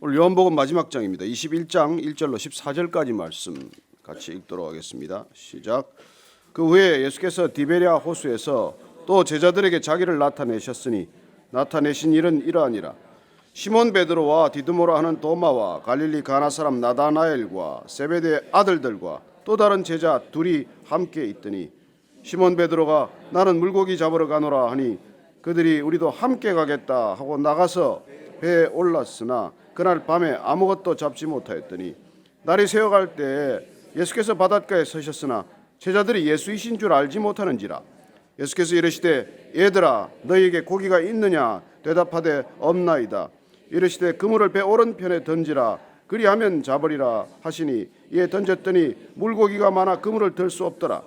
오늘 요한복음 마지막 장입니다. 21장 1절로 14절까지 말씀 같이 읽도록 하겠습니다. 시작. 그 후에 예수께서 디베랴 호수에서 또 제자들에게 자기를 나타내셨으니 나타내신 일은 이러하니라. 시몬 베드로와 디드모라 하는 도마와 갈릴리 가나 사람 나다나엘과 세베대의 아들들과 또 다른 제자 둘이 함께 있더니 시몬 베드로가 나는 물고기 잡으러 가노라 하니 그들이 우리도 함께 가겠다 하고 나가서 배에 올랐으나 그날 밤에 아무것도 잡지 못하였더니 날이 새어갈 때에 예수께서 바닷가에 서셨으나 제자들이 예수이신 줄 알지 못하는지라. 예수께서 이르시되 얘들아 너희에게 고기가 있느냐 대답하되 없나이다. 이르시되 그물을 배 오른편에 던지라 그리하면 잡으리라 하시니 이에 던졌더니 물고기가 많아 그물을 들 수 없더라.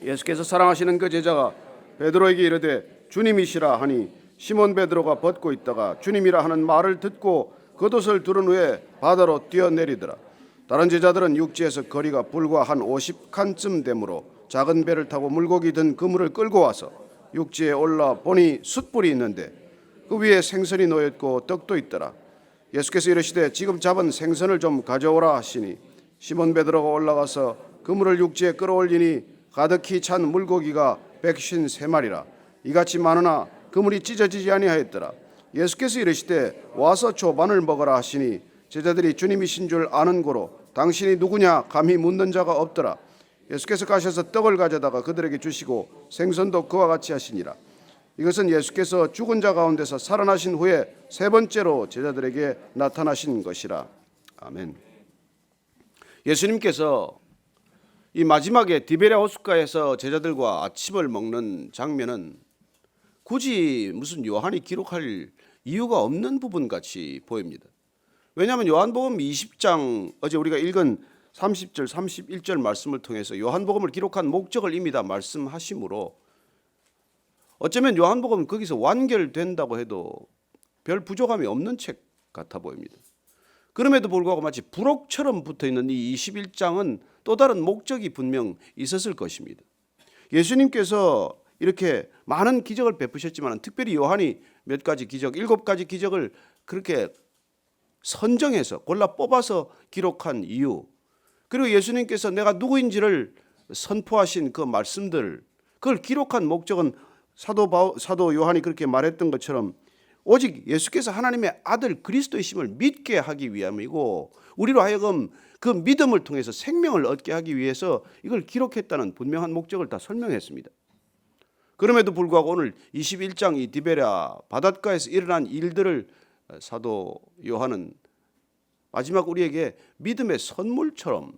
예수께서 사랑하시는 그 제자가 베드로에게 이르되 주님이시라 하니 시몬 베드로가 벗고 있다가 주님이라 하는 말을 듣고 겉옷을 두른 후에 바다로 뛰어내리더라. 다른 제자들은 육지에서 거리가 불과 한 50칸쯤 되므로 작은 배를 타고 물고기 든 그물을 끌고 와서 육지에 올라 보니 숯불이 있는데 그 위에 생선이 놓였고 떡도 있더라. 예수께서 이르시되 지금 잡은 생선을 좀 가져오라 하시니 시몬 베드로가 올라가서 그물을 육지에 끌어올리니 가득히 찬 물고기가 153마리라. 이같이 많으나 그물이 찢어지지 아니하였더라. 예수께서 이르시되 와서 조반을 먹으라 하시니 제자들이 주님이신 줄 아는 고로 당신이 누구냐 감히 묻는 자가 없더라. 예수께서 가셔서 떡을 가져다가 그들에게 주시고 생선도 그와 같이 하시니라. 이것은 예수께서 죽은 자 가운데서 살아나신 후에 세 번째로 제자들에게 나타나신 것이라. 아멘. 예수님께서 이 마지막에 디베랴 호숫가에서 제자들과 아침을 먹는 장면은 굳이 무슨 요한이 기록할 이유가 없는 부분 같이 보입니다. 왜냐하면 요한복음 20장 어제 우리가 읽은 30절 31절 말씀을 통해서 요한복음을 기록한 목적을 이미 다 말씀하시므로 어쩌면 요한복음은 거기서 완결된다고 해도 별 부족함이 없는 책 같아 보입니다. 그럼에도 불구하고 마치 부록처럼 붙어있는 이 21장은 또 다른 목적이 분명 있었을 것입니다. 예수님께서 이렇게 많은 기적을 베푸셨지만 특별히 요한이 몇 가지 기적, 7가지 기적을 그렇게 선정해서 골라 뽑아서 기록한 이유, 그리고 예수님께서 내가 누구인지를 선포하신 그 말씀들, 그걸 기록한 목적은 사도 요한이 그렇게 말했던 것처럼 오직 예수께서 하나님의 아들 그리스도이심을 믿게 하기 위함이고 우리로 하여금 그 믿음을 통해서 생명을 얻게 하기 위해서 이걸 기록했다는 분명한 목적을 다 설명했습니다. 그럼에도 불구하고 오늘 21장 이 디베랴 바닷가에서 일어난 일들을 사도 요한은 마지막 우리에게 믿음의 선물처럼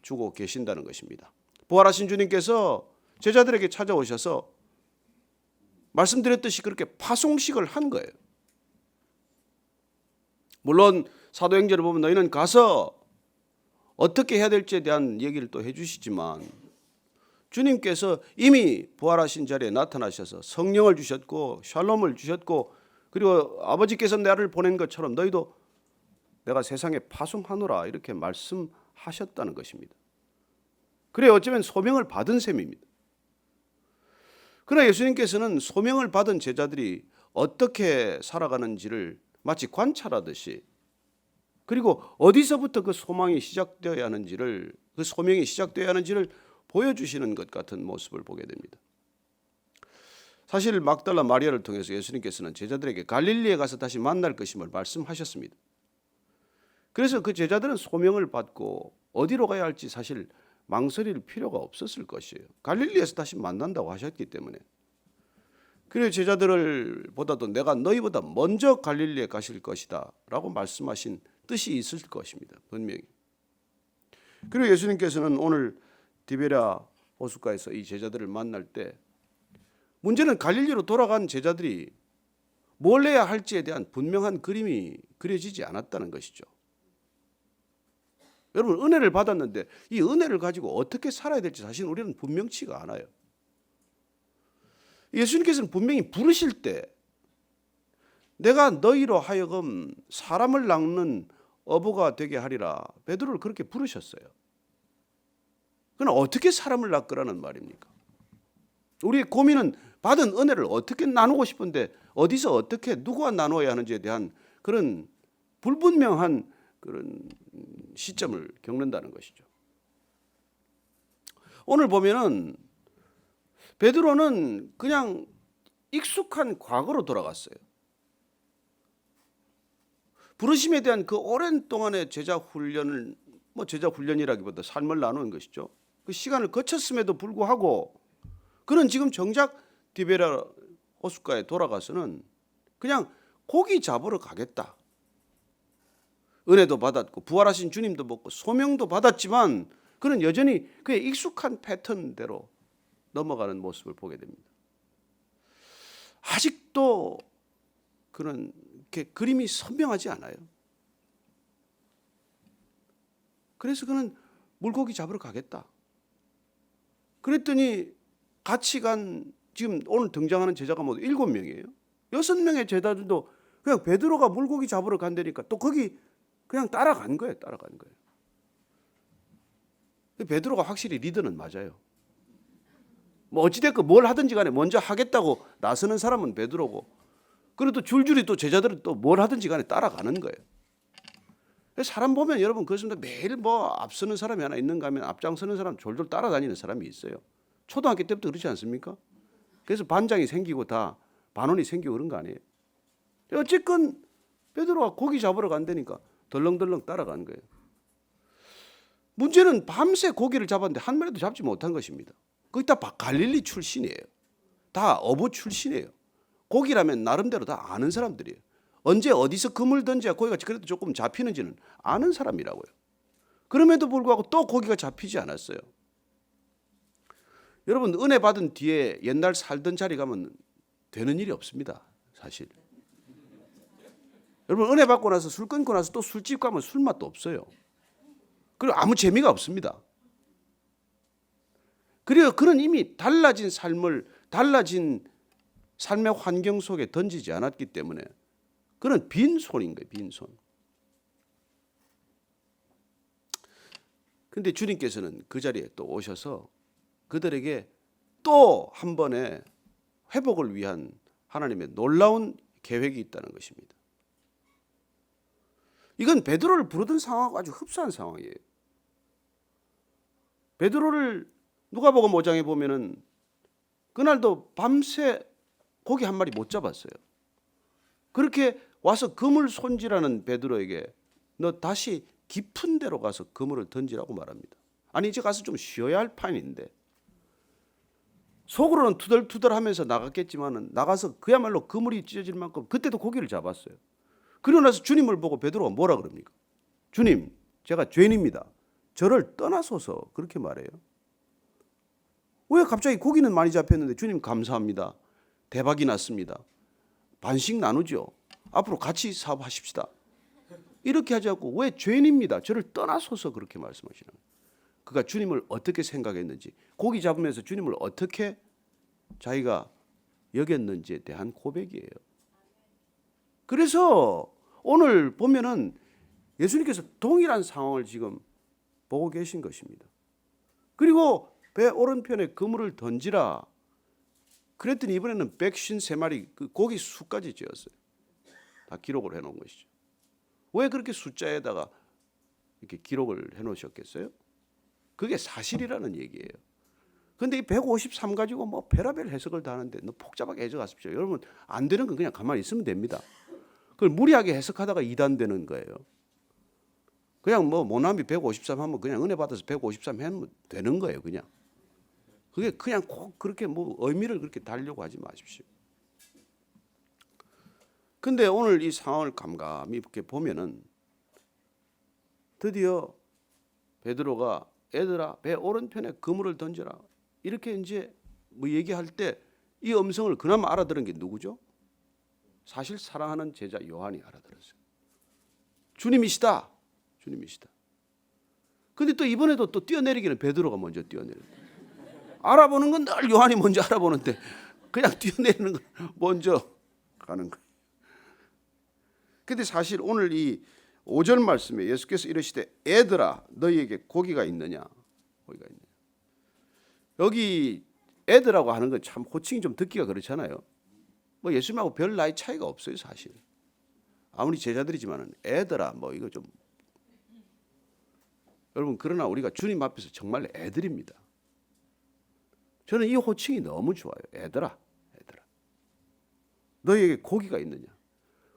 주고 계신다는 것입니다. 부활하신 주님께서 제자들에게 찾아오셔서 말씀드렸듯이 그렇게 파송식을 한 거예요. 물론 사도행전을 보면 너희는 가서 어떻게 해야 될지에 대한 얘기를 또 해주시지만 주님께서 이미 부활하신 자리에 나타나셔서 성령을 주셨고 샬롬을 주셨고 그리고 아버지께서 나를 보낸 것처럼 너희도 내가 세상에 파송하노라 이렇게 말씀하셨다는 것입니다. 그래 어쩌면 소명을 받은 셈입니다. 그러나 예수님께서는 소명을 받은 제자들이 어떻게 살아가는지를 마치 관찰하듯이 그리고 어디서부터 그 소망이 시작되어야 하는지를 그 소명이 시작되어야 하는지를 보여주시는 것 같은 모습을 보게 됩니다. 사실 막달라 마리아를 통해서 예수님께서는 제자들에게 갈릴리에 가서 다시 만날 것임을 말씀하셨습니다. 그래서 그 제자들은 소명을 받고 어디로 가야 할지 사실 망설일 필요가 없었을 것이에요. 갈릴리에서 다시 만난다고 하셨기 때문에. 그래서 제자들을 보다도 내가 너희보다 먼저 갈릴리에 가실 것이다 라고 말씀하신 뜻이 있을 것입니다. 분명히. 그리고 예수님께서는 오늘 디베랴 호숫가에서 이 제자들을 만날 때 문제는 갈릴리로 돌아간 제자들이 뭘 해야 할지에 대한 분명한 그림이 그려지지 않았다는 것이죠. 여러분 은혜를 받았는데 이 은혜를 가지고 어떻게 살아야 될지 사실 우리는 분명치가 않아요. 예수님께서는 분명히 부르실 때 내가 너희로 하여금 사람을 낚는 어부가 되게 하리라 베드로를 그렇게 부르셨어요. 그러나 어떻게 사람을 낚으라는 말입니까? 우리의 고민은 받은 은혜를 어떻게 나누고 싶은데 어디서 어떻게 누구와 나누어야 하는지에 대한 그런 불분명한 그런 시점을 겪는다는 것이죠. 오늘 보면은 베드로는 그냥 익숙한 과거로 돌아갔어요. 부르심에 대한 그 오랜 동안의 제자 훈련을 제자 훈련이라기보다 삶을 나누는 것이죠. 그 시간을 거쳤음에도 불구하고 그는 지금 정작 디베랴 호숫가에 돌아가서는 그냥 고기 잡으러 가겠다. 은혜도 받았고 부활하신 주님도 먹고 소명도 받았지만 그는 여전히 그의 익숙한 패턴대로 넘어가는 모습을 보게 됩니다. 아직도 그는 이렇게 그림이 선명하지 않아요. 그래서 그는 물고기 잡으러 가겠다. 그랬더니 같이 간 지금 오늘 등장하는 제자가 모두 7명이에요. 6명의 제자들도 그냥 베드로가 물고기 잡으러 간다니까 또 거기 그냥 따라간 거예요. 따라간 거예요. 베드로가 확실히 리더는 맞아요. 어찌됐건 뭘 하든지 간에 먼저 하겠다고 나서는 사람은 베드로고 그래도 줄줄이 또 제자들은 또 뭘 하든지 간에 따라가는 거예요. 사람 보면 여러분 그렇습니다. 매일 앞서는 사람이 하나 있는가 하면 앞장서는 사람 졸졸 따라다니는 사람이 있어요. 초등학교 때부터 그렇지 않습니까? 그래서 반장이 생기고 다 반원이 생기고 그런 거 아니에요. 어쨌건 베드로가 고기 잡으러 간다니까 덜렁덜렁 따라가는 거예요. 문제는 밤새 고기를 잡았는데 한 마리도 잡지 못한 것입니다. 거기 다 갈릴리 출신이에요. 다 어부 출신이에요. 고기라면 나름대로 다 아는 사람들이에요. 언제 어디서 그물 던져야 고기가 그래도 조금 잡히는지는 아는 사람이라고요. 그럼에도 불구하고 또 고기가 잡히지 않았어요. 여러분 은혜 받은 뒤에 옛날 살던 자리 가면 되는 일이 없습니다. 사실. 여러분 은혜 받고 나서 술 끊고 나서 또 술집 가면 술맛도 없어요. 그리고 아무 재미가 없습니다. 그리고 그는 이미 달라진 삶의 환경 속에 던지지 않았기 때문에 그는 빈손인 거예요. 빈손. 그런데 주님께서는 그 자리에 또 오셔서 그들에게 또 한 번의 회복을 위한 하나님의 놀라운 계획이 있다는 것입니다. 이건 베드로를 부르던 상황하고 아주 흡사한 상황이에요. 베드로를 누가복음 5장에 보면은 그날도 밤새 고기 한 마리 못 잡았어요. 그렇게 와서 그물 손질하는 베드로에게 너 다시 깊은 데로 가서 그물을 던지라고 말합니다. 아니 이제 가서 좀 쉬어야 할 판인데 속으로는 투덜투덜하면서 나갔겠지만은 나가서 그야말로 그물이 찢어질 만큼 그때도 고기를 잡았어요. 그러고 나서 주님을 보고 베드로가 뭐라 그럽니까? 주님, 제가 죄인입니다. 저를 떠나소서 그렇게 말해요. 왜 갑자기 고기는 많이 잡혔는데 주님 감사합니다. 대박이 났습니다. 반씩 나누죠. 앞으로 같이 사업하십시다. 이렇게 하지 않고 왜 죄인입니다. 저를 떠나소서 그렇게 말씀하시는 거예요. 그가 주님을 어떻게 생각했는지 고기 잡으면서 주님을 어떻게 자기가 여겼는지에 대한 고백이에요. 그래서 오늘 보면은 예수님께서 동일한 상황을 지금 보고 계신 것입니다. 그리고 배 오른편에 그물을 던지라 그랬더니 이번에는 153마리 그 고기 수까지 지었어요. 다 기록을 해놓은 것이죠. 왜 그렇게 숫자에다가 이렇게 기록을 해놓으셨겠어요? 그게 사실이라는 얘기예요. 그런데 이 153 가지고 별의별 해석을 다 하는데 너무 복잡하게 해석하십시오. 여러분 안 되는 건 그냥 가만히 있으면 됩니다. 그걸 무리하게 해석하다가 이단되는 거예요. 그냥 모나미 153 하면 그냥 은혜 받아서 153 하면 되는 거예요. 그냥. 그게 그냥 꼭 그렇게 의미를 그렇게 달려고 하지 마십시오. 근데 오늘 이 상황을 감감히 이렇게 보면은 드디어 베드로가 얘들아 배 오른편에 그물을 던져라 이렇게 이제 얘기할 때 이 음성을 그나마 알아들은 게 누구죠? 사실 사랑하는 제자 요한이 알아들었어요. 주님이시다. 주님이시다. 근데 또 이번에도 또 뛰어내리기는 베드로가 먼저 뛰어내려요. 알아보는 건 늘 요한이 먼저 알아보는데 그냥 뛰어내리는 건 먼저 가는 거예요. 근데 사실 오늘 이 5절 말씀에 예수께서 이르시되 애들아 너희에게 고기가 있느냐? 고기가 있느냐? 여기 애들하고 하는 건 참 호칭이 좀 듣기가 그렇잖아요. 예수님하고 별 나이 차이가 없어요, 사실. 아무리 제자들이지만은 애들아 뭐 이거 좀 여러분 그러나 우리가 주님 앞에서 정말 애들입니다. 저는 이 호칭이 너무 좋아요. 애들아, 애들아. 너희에게 고기가 있느냐?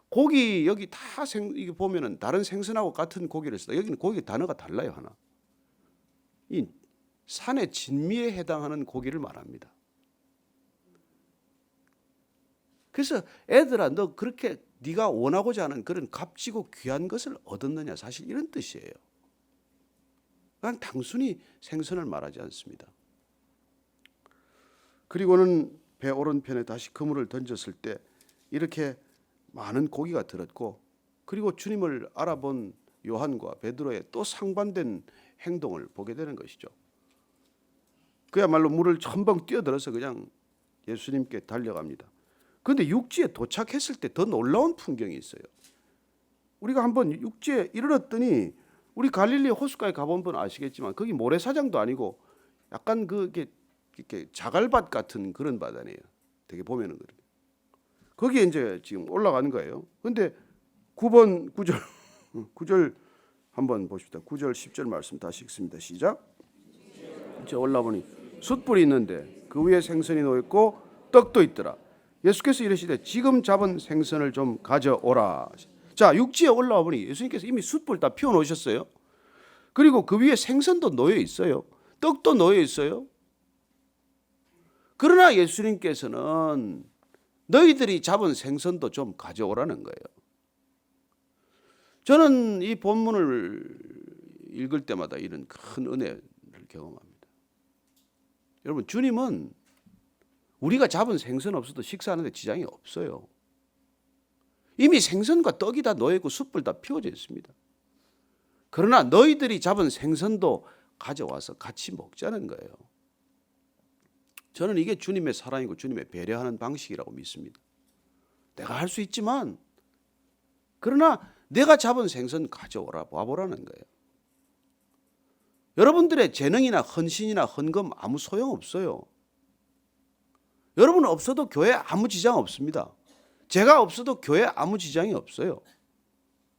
고기 여기 다 이게 보면은 다른 생선하고 같은 고기를 쓰다. 여기는 고기 단어가 달라요 하나. 이 산의 진미에 해당하는 고기를 말합니다. 그래서 애들아 너 그렇게 네가 원하고자 하는 그런 값지고 귀한 것을 얻었느냐 사실 이런 뜻이에요. 그냥 단순히 생선을 말하지 않습니다. 그리고는 배 오른편에 다시 그물을 던졌을 때 이렇게 많은 고기가 들었고 그리고 주님을 알아본 요한과 베드로의 또 상반된 행동을 보게 되는 것이죠. 그야말로 물을 첨벙 뛰어들어서 그냥 예수님께 달려갑니다. 그런데 육지에 도착했을 때 더 놀라운 풍경이 있어요. 우리가 한번 육지에 이르렀더니 우리 갈릴리 호숫가에 가본 분 아시겠지만 거기 모래사장도 아니고 약간 그게 이렇게 자갈밭 같은 그런 바다네요. 되게 보면은 그렇게. 거기에 이제 지금 올라가는 거예요. 근데 9번 9절 한번 보십시다. 9절 10절 말씀 다시 읽습니다. 시작. 이제 올라보니 숯불이 있는데 그 위에 생선이 놓여 있고 떡도 있더라. 예수께서 이르시되 지금 잡은 생선을 좀 가져오라. 자, 육지에 올라와 보니 예수님께서 이미 숯불 다 피워 놓으셨어요. 그리고 그 위에 생선도 놓여 있어요. 떡도 놓여 있어요. 그러나 예수님께서는 너희들이 잡은 생선도 좀 가져오라는 거예요. 저는 이 본문을 읽을 때마다 이런 큰 은혜를 경험합니다. 여러분 주님은 우리가 잡은 생선 없어도 식사하는데 지장이 없어요. 이미 생선과 떡이 다 놓여있고 숯불 다 피워져 있습니다. 그러나 너희들이 잡은 생선도 가져와서 같이 먹자는 거예요. 저는 이게 주님의 사랑이고 주님의 배려하는 방식이라고 믿습니다. 내가 할 수 있지만 그러나 내가 잡은 생선 가져오라 와보라는 거예요. 여러분들의 재능이나 헌신이나 헌금 아무 소용없어요. 여러분 없어도 교회 아무 지장 없습니다. 제가 없어도 교회 아무 지장이 없어요.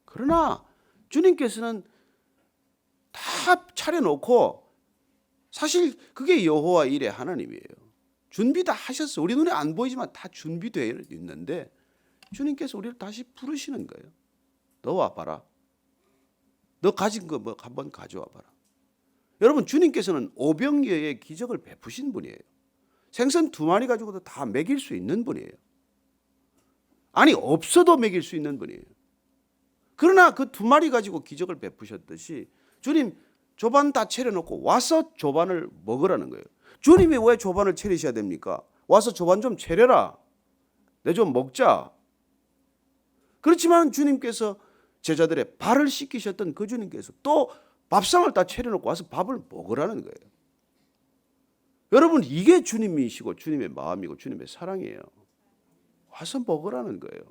그러나 주님께서는 다 차려놓고 사실 그게 여호와 일의 하나님이에요. 준비 다 하셨어요. 우리 눈에 안 보이지만 다 준비되어 있는데 주님께서 우리를 다시 부르시는 거예요. 너 와봐라. 너 가진 거 뭐 한번 가져와 봐라. 여러분 주님께서는 오병이어의 기적을 베푸신 분이에요. 생선 2마리 가지고도 다 먹일 수 있는 분이에요. 아니 없어도 먹일 수 있는 분이에요. 그러나 그 2마리 가지고 기적을 베푸셨듯이 주님 조반 다 차려놓고 와서 조반을 먹으라는 거예요. 주님이 왜 조반을 차리셔야 됩니까? 와서 조반 좀 차려라. 내 좀 먹자. 그렇지만 주님께서 제자들의 발을 씻기셨던 그 주님께서 또 밥상을 다 차려놓고 와서 밥을 먹으라는 거예요. 여러분 이게 주님이시고 주님의 마음이고 주님의 사랑이에요. 와서 먹으라는 거예요.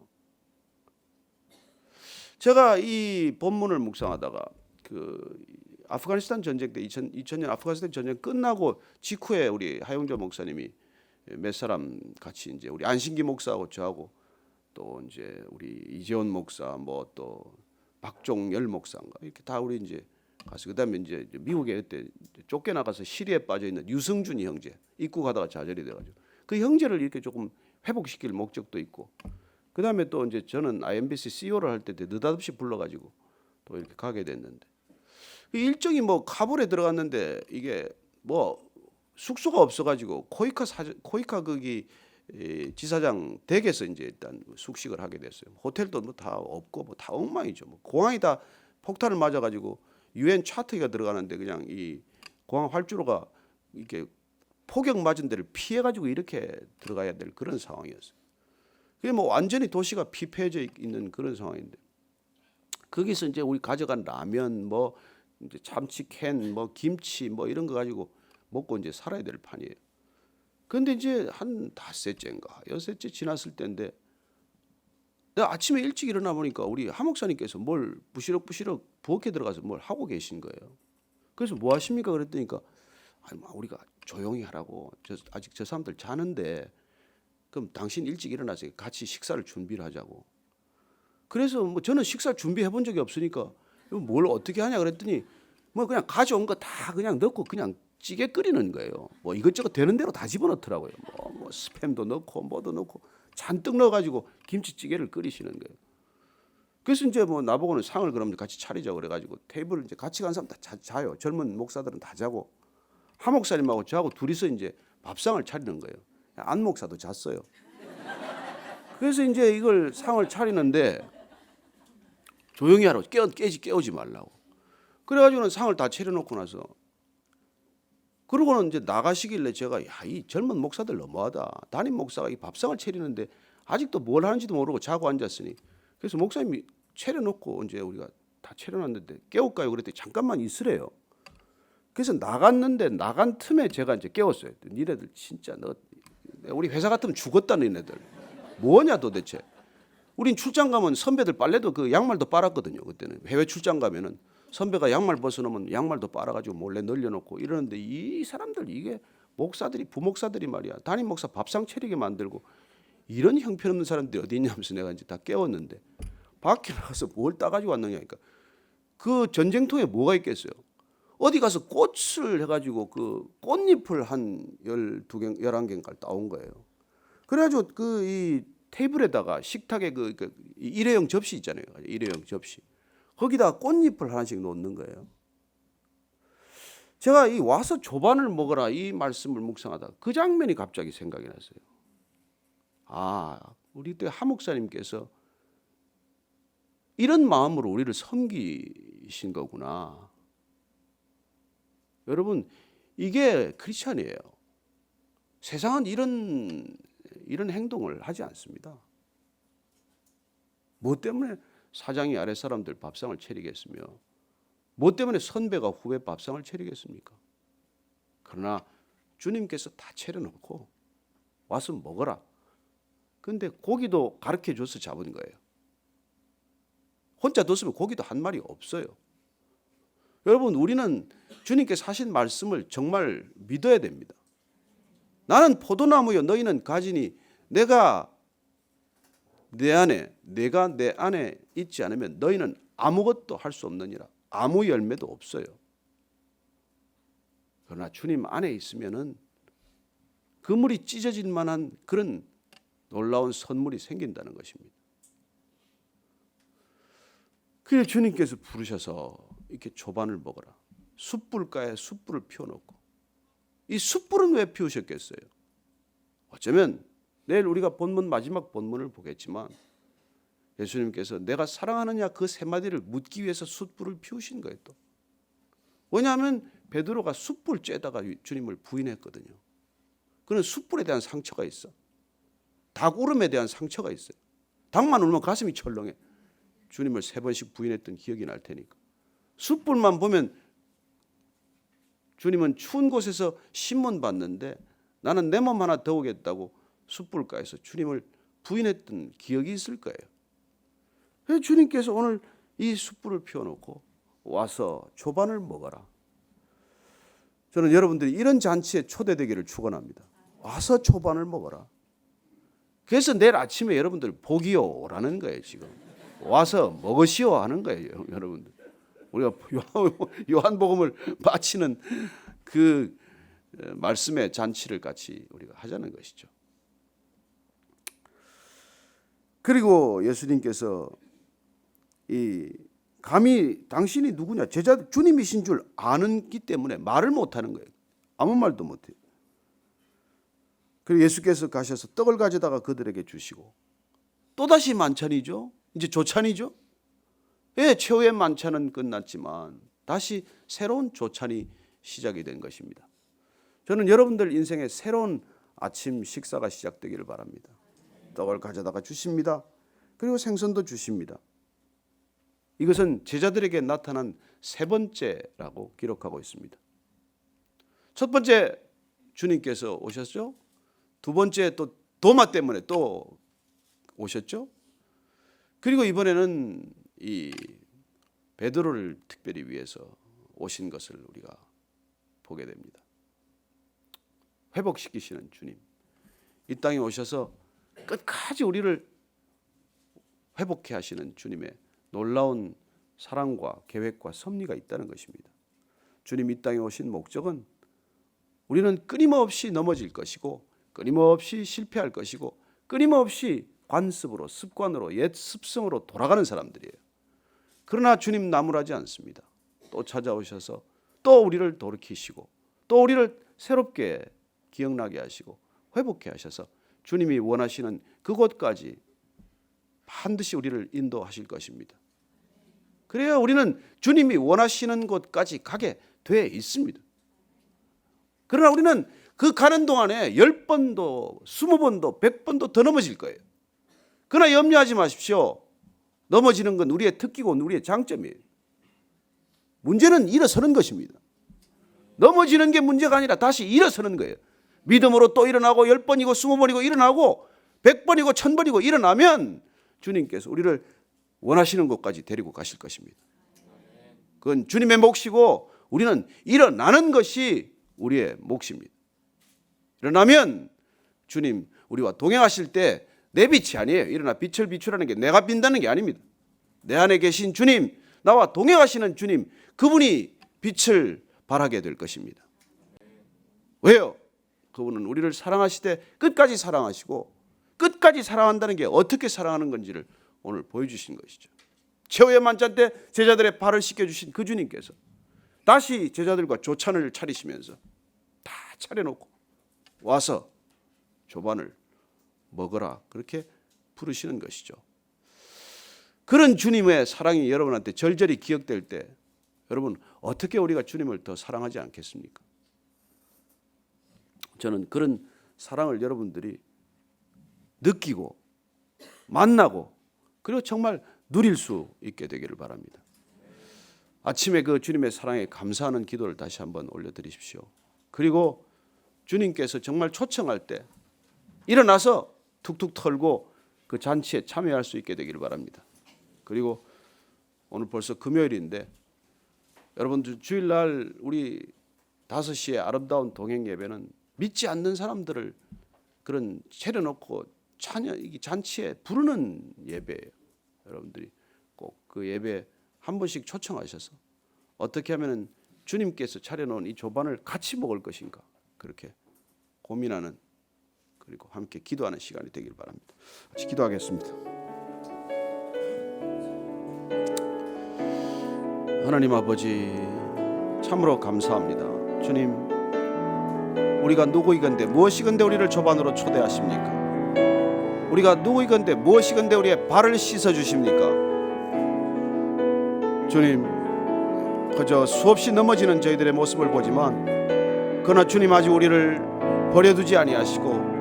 제가 이 본문을 묵상하다가 그 아프가니스탄 전쟁 때 2000년 아프가니스탄 전쟁 끝나고 직후에 우리 하용조 목사님이 몇 사람 같이 이제 우리 안신기 목사하고 저하고 또 이제 우리 이재원 목사 뭐 또 박종열 목사인가 이렇게 다 우리 이제 가서 그다음에 이제 미국에 그때 쫓겨나가서 시리에 빠져 있는 유승준이 형제 입국하다가 좌절이 돼가지고 그 형제를 이렇게 조금 회복시킬 목적도 있고 그다음에 또 이제 저는 IMBC CEO를 할 때 느닷없이 불러가지고 또 이렇게 가게 됐는데 일정이 뭐 카불에 들어갔는데 이게 뭐 숙소가 없어가지고 코이카 거기 지사장 댁에서 이제 일단 숙식을 하게 됐어요. 호텔도 뭐 다 없고 뭐 다 엉망이죠. 뭐 공항이 다 폭탄을 맞아가지고 유엔 차트가 들어가는데 그냥 이 공항 활주로가 이렇게 폭격 맞은 데를 피해가지고 이렇게 들어가야 될 그런 상황이었어요. 그게 뭐 완전히 도시가 피폐해져 있는 그런 상황인데 거기서 이제 우리 가져간 라면 뭐 이제 참치캔 뭐 김치 뭐 이런 거 가지고 먹고 이제 살아야 될 판이에요. 그런데 이제 한 5세째인가 6세째 지났을 때인데 내가 아침에 일찍 일어나 보니까 우리 하목사님께서 뭘 부시럭부시럭 부엌에 들어가서 뭘 하고 계신 거예요. 그래서 뭐 하십니까 그랬더니까 아니 뭐 우리가 조용히 하라고 아직 저 사람들 자는데 그럼 당신 일찍 일어나서 같이 식사를 준비를 하자고. 그래서 뭐 저는 식사 준비해 본 적이 없으니까 이거 뭘 어떻게 하냐 그랬더니 뭐 그냥 가져온 거 다 그냥 넣고 그냥 찌개 끓이는 거예요. 뭐 이것저것 되는 대로 다 집어넣더라고요. 뭐 스팸도 넣고 뭐도 넣고 잔뜩 넣어가지고 김치찌개를 끓이시는 거예요. 그래서 이제 뭐 나보고는 상을 그러면 같이 차리자 그래가지고 테이블을 이제 같이 간 사람 다 자요. 젊은 목사들은 다 자고 하 목사님하고 저하고 둘이서 이제 밥상을 차리는 거예요. 안 목사도 잤어요. 그래서 이제 이걸 상을 차리는데 조용히 하라고 깨우지 말라고. 그래가지고는 상을 다 차려놓고 나서 그러고는 이제 나가시길래 제가 야, 이 젊은 목사들 너무하다. 담임 목사가 이 밥상을 차리는데 아직도 뭘 하는지도 모르고 자고 앉았으니 그래서 목사님이 차려놓고 이제 우리가 다 차려놨는데 깨울까요? 그랬더니 잠깐만 있으래요. 그래서 나갔는데 나간 틈에 제가 이제 깨웠어요. 니네들 진짜 너 우리 회사 같으면 죽었다 너네들. 뭐냐 도대체. 우린 출장 가면 선배들 빨래도 그 양말도 빨았거든요. 그때는 해외 출장 가면은 선배가 양말 벗어놓으면 양말도 빨아가지고 몰래 널려놓고 이러는데 이 사람들 이게 목사들이 부목사들이 말이야 담임 목사 밥상 차리게 만들고 이런 형편없는 사람들이 어디 있냐면서 내가 이제 다 깨웠는데 밖에 나가서 뭘 따가지고 왔느냐니까 그 전쟁통에 뭐가 있겠어요. 어디 가서 꽃을 해가지고 그 꽃잎을 한 12개, 11개인가 따온 거예요. 그래가지고 그 이 테이블에다가 식탁에 그 일회용 접시 있잖아요. 일회용 접시. 거기다 꽃잎을 하나씩 놓는 거예요. 제가 이 와서 조반을 먹어라 이 말씀을 묵상하다 그 장면이 갑자기 생각이 났어요. 아, 우리 때 하 목사님께서 이런 마음으로 우리를 섬기신 거구나. 여러분, 이게 크리스찬이에요. 세상은 이런 행동을 하지 않습니다. 뭐 때문에 사장이 아래 사람들 밥상을 차리겠으며 뭐 때문에 선배가 후배 밥상을 차리겠습니까? 그러나 주님께서 다 차려놓고 와서 먹어라. 근데 고기도 가르쳐줘서 잡은 거예요. 혼자 뒀으면 고기도 한 마리 없어요. 여러분, 우리는 주님께서 하신 말씀을 정말 믿어야 됩니다. 나는 포도나무요 너희는 가지니 내가 내 안에 있지 않으면 너희는 아무것도 할 수 없느니라. 아무 열매도 없어요. 그러나 주님 안에 있으면은 그물이 찢어질 만한 그런 놀라운 선물이 생긴다는 것입니다. 그래서 주님께서 부르셔서 이렇게 조반을 먹어라. 숯불가에 숯불을 피워놓고 이 숯불은 왜 피우셨겠어요? 어쩌면 내일 우리가 본문 마지막 본문을 보겠지만 예수님께서 내가 사랑하느냐 그 세 마디를 묻기 위해서 숯불을 피우신 거예요. 또 왜냐하면 베드로가 숯불 쬐다가 주님을 부인했거든요. 그는 숯불에 대한 상처가 있어. 닭울음에 대한 상처가 있어요. 닭만 울면 가슴이 철렁해. 주님을 3번씩 부인했던 기억이 날 테니까. 숯불만 보면 주님은 추운 곳에서 신문 받는데 나는 내 몸 하나 더우겠다고 숯불가에서 주님을 부인했던 기억이 있을 거예요. 그래서 주님께서 오늘 이 숯불을 피워놓고 와서 조반을 먹어라. 저는 여러분들이 이런 잔치에 초대되기를 축원합니다. 와서 조반을 먹어라. 그래서 내일 아침에 여러분들 복이요라는 거예요. 지금 와서 먹으시오 하는 거예요. 여러분들 우리가 요한복음을 바치는 그 말씀의 잔치를 같이 우리가 하자는 것이죠. 그리고 예수님께서 이 감히 당신이 누구냐 제자 주님이신 줄 아는기 때문에 말을 못하는 거예요. 아무 말도 못해요. 그리고 예수께서 가셔서 떡을 가져다가 그들에게 주시고 또다시 만찬이죠. 이제 조찬이죠. 예, 최후의 만찬은 끝났지만 다시 새로운 조찬이 시작이 된 것입니다. 저는 여러분들 인생에 새로운 아침 식사가 시작되기를 바랍니다. 떡을 가져다가 주십니다. 그리고 생선도 주십니다. 이것은 제자들에게 나타난 세 번째라고 기록하고 있습니다. 첫 번째 주님께서 오셨죠. 두 번째 또 도마 때문에 또 오셨죠. 그리고 이번에는 이 베드로를 특별히 위해서 오신 것을 우리가 보게 됩니다. 회복시키시는 주님, 이 땅에 오셔서 끝까지 우리를 회복해 하시는 주님의 놀라운 사랑과 계획과 섭리가 있다는 것입니다. 주님 이 땅에 오신 목적은 우리는 끊임없이 넘어질 것이고 끊임없이 실패할 것이고 끊임없이 관습으로 습관으로 옛 습성으로 돌아가는 사람들이에요. 그러나 주님 나무라지 않습니다. 또 찾아오셔서 또 우리를 돌이키시고 또 우리를 새롭게 기억나게 하시고 회복해 하셔서 주님이 원하시는 그곳까지 반드시 우리를 인도하실 것입니다. 그래야 우리는 주님이 원하시는 곳까지 가게 돼 있습니다. 그러나 우리는 그 가는 동안에 10번도 20번도 100번도 더 넘어질 거예요. 그러나 염려하지 마십시오. 넘어지는 건 우리의 특기고 우리의 장점이에요. 문제는 일어서는 것입니다. 넘어지는 게 문제가 아니라 다시 일어서는 거예요. 믿음으로 또 일어나고 10번이고 20번이고 일어나고 100번이고 1000번이고 일어나면 주님께서 우리를 원하시는 곳까지 데리고 가실 것입니다. 그건 주님의 몫이고 우리는 일어나는 것이 우리의 몫입니다. 일어나면 주님 우리와 동행하실 때 내 빛이 아니에요. 일어나 빛을 비추라는 게 내가 빈다는 게 아닙니다. 내 안에 계신 주님, 나와 동행하시는 주님, 그분이 빛을 발하게 될 것입니다. 왜요? 그분은 우리를 사랑하시되 끝까지 사랑하시고 끝까지 사랑한다는 게 어떻게 사랑하는 건지를 오늘 보여주신 것이죠. 최후의 만찬 때 제자들의 발을 씻겨주신 그 주님께서 다시 제자들과 조찬을 차리시면서 다 차려놓고 와서 조반을 먹어라 그렇게 부르시는 것이죠. 그런 주님의 사랑이 여러분한테 절절히 기억될 때 여러분 어떻게 우리가 주님을 더 사랑하지 않겠습니까? 저는 그런 사랑을 여러분들이 느끼고 만나고 그리고 정말 누릴 수 있게 되기를 바랍니다. 아침에 그 주님의 사랑에 감사하는 기도를 다시 한번 올려드리십시오. 그리고 주님께서 정말 초청할 때 일어나서 툭툭 털고 그 잔치에 참여할 수 있게 되기를 바랍니다. 그리고 오늘 벌써 금요일인데 여러분들 주일날 우리 5시에 아름다운 동행 예배는 믿지 않는 사람들을 그런 차려놓고 잔치에 부르는 예배예요. 여러분들이 꼭 그 예배 한 번씩 초청하셔서 어떻게 하면 주님께서 차려놓은 이 조반을 같이 먹을 것인가 그렇게 고민하는 그리고 함께 기도하는 시간이 되길 바랍니다. 같이 기도하겠습니다. 하나님 아버지 참으로 감사합니다. 주님 우리가 누구이건대 무엇이건대 우리를 조반으로 초대하십니까? 우리가 누구이건대 무엇이건대 우리의 발을 씻어 주십니까? 주님 그저 수없이 넘어지는 저희들의 모습을 보지만 그러나 주님 아직 우리를 버려두지 아니하시고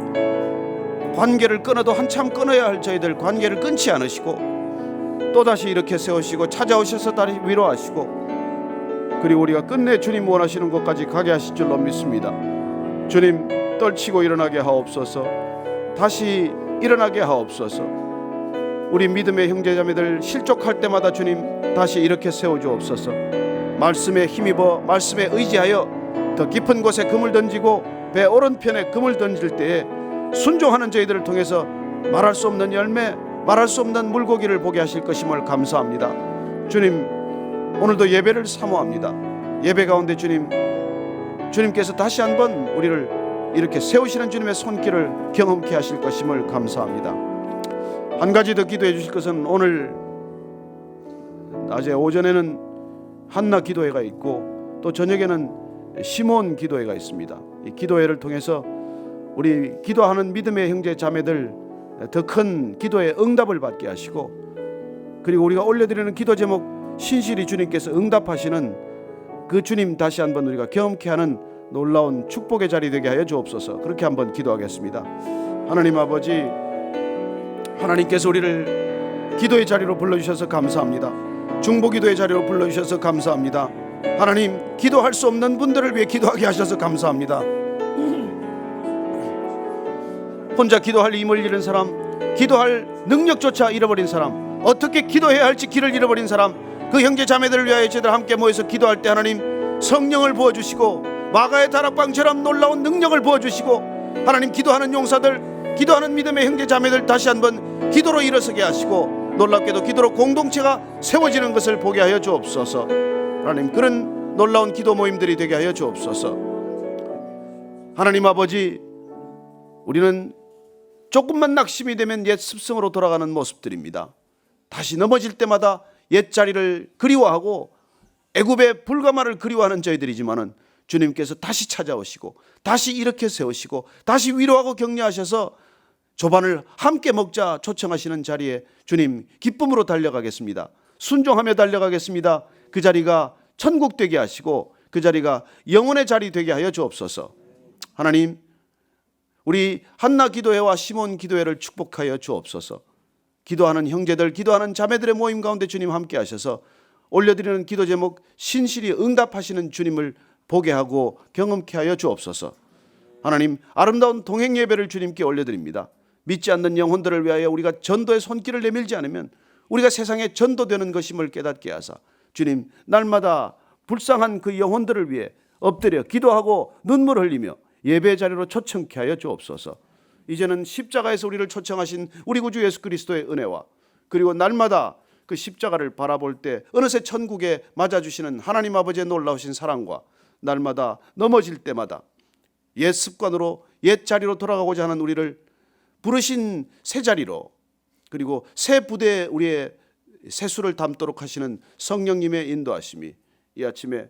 관계를 끊어도 한참 끊어야 할 저희들 관계를 끊지 않으시고 또다시 이렇게 세우시고 찾아오셔서 다시 위로하시고 그리고 우리가 끝내 주님 원하시는 곳까지 가게 하실 줄로 믿습니다. 주님 떨치고 일어나게 하옵소서. 다시 일어나게 하옵소서. 우리 믿음의 형제자매들 실족할 때마다 주님 다시 이렇게 세워주옵소서. 말씀에 힘입어 말씀에 의지하여 더 깊은 곳에 금을 던지고 배 오른편에 금을 던질 때에 순종하는 저희들을 통해서 말할 수 없는 열매 말할 수 없는 물고기를 보게 하실 것임을 감사합니다. 주님 오늘도 예배를 사모합니다. 예배 가운데 주님께서 다시 한번 우리를 이렇게 세우시는 주님의 손길을 경험케 하실 것임을 감사합니다. 한 가지 더 기도해 주실 것은 오늘 낮에 오전에는 한나 기도회가 있고 또 저녁에는 시몬 기도회가 있습니다. 이 기도회를 통해서 우리 기도하는 믿음의 형제 자매들 더 큰 기도의 응답을 받게 하시고 그리고 우리가 올려드리는 기도 제목 신실히 주님께서 응답하시는 그 주님 다시 한번 우리가 경험케 하는 놀라운 축복의 자리 되게 하여 주옵소서. 그렇게 한번 기도하겠습니다. 하나님 아버지 하나님께서 우리를 기도의 자리로 불러주셔서 감사합니다. 중보기도의 자리로 불러주셔서 감사합니다. 하나님 기도할 수 없는 분들을 위해 기도하게 하셔서 감사합니다. 혼자 기도할 힘을 잃은 사람 기도할 능력조차 잃어버린 사람 어떻게 기도해야 할지 길을 잃어버린 사람 그 형제 자매들을 위하여 저희들 함께 모여서 기도할 때 하나님 성령을 부어주시고 마가의 다락방처럼 놀라운 능력을 부어주시고 하나님 기도하는 용사들 기도하는 믿음의 형제 자매들 다시 한번 기도로 일어서게 하시고 놀랍게도 기도로 공동체가 세워지는 것을 보게 하여 주옵소서. 하나님, 그런 놀라운 기도 모임들이 되게 하여 주옵소서. 하나님 아버지, 우리는 조금만 낙심이 되면 옛 습성으로 돌아가는 모습들입니다. 다시 넘어질 때마다 옛 자리를 그리워하고 애굽의 불가마를 그리워하는 저희들이지만은 주님께서 다시 찾아오시고 다시 일으켜 세우시고 다시 위로하고 격려하셔서 조반을 함께 먹자 초청하시는 자리에 주님 기쁨으로 달려가겠습니다. 순종하며 달려가겠습니다. 그 자리가 천국 되게 하시고 그 자리가 영혼의 자리 되게 하여 주옵소서. 하나님, 우리 한나 기도회와 시몬 기도회를 축복하여 주옵소서. 기도하는 형제들, 기도하는 자매들의 모임 가운데 주님 함께 하셔서 올려드리는 기도 제목 신실히 응답하시는 주님을 보게 하고 경험케 하여 주옵소서. 하나님, 아름다운 동행 예배를 주님께 올려드립니다. 믿지 않는 영혼들을 위하여 우리가 전도의 손길을 내밀지 않으면 우리가 세상에 전도되는 것임을 깨닫게 하사 주님, 날마다 불쌍한 그 영혼들을 위해 엎드려 기도하고 눈물 흘리며 예배 자리로 초청케 하여 주옵소서. 이제는 십자가에서 우리를 초청하신 우리 구주 예수 그리스도의 은혜와 그리고 날마다 그 십자가를 바라볼 때 어느새 천국에 맞아주시는 하나님 아버지의 놀라우신 사랑과 날마다 넘어질 때마다 옛 습관으로 옛 자리로 돌아가고자 하는 우리를 부르신 새 자리로 그리고 새 부대에 우리의 세수를 담도록 하시는 성령님의 인도하심이 이 아침에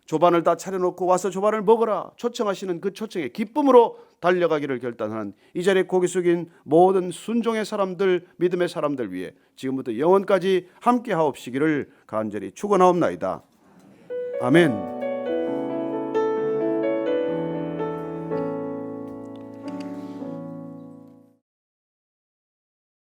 조반을 다 차려놓고 와서 조반을 먹어라 초청하시는 그 초청에 기쁨으로 달려가기를 결단하는 이 자리에 고개 숙인 모든 순종의 사람들, 믿음의 사람들 위해 지금부터 영원까지 함께 하옵시기를 간절히 축원하옵나이다. 아멘.